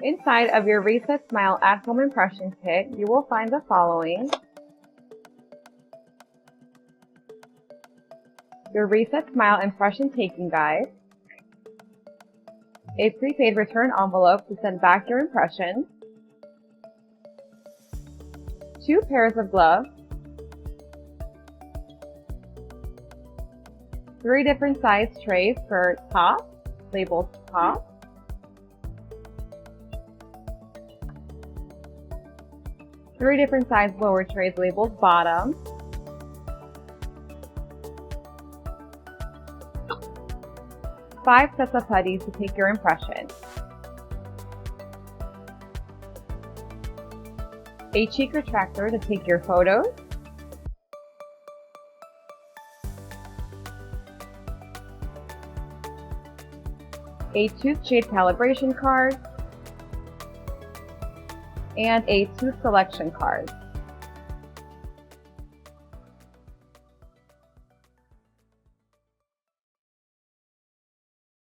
Inside of your ResetSmile at-home impression kit, you will find the following: your ResetSmile impression taking guide, a prepaid return envelope to send back your impression, 2 pairs of gloves, 3 different size trays for top, labeled top, 3 different size blower trays labeled bottom, 5 sets of putties to take your impression, a cheek retractor to take your photos, a tooth shade calibration card, and a tooth selection card.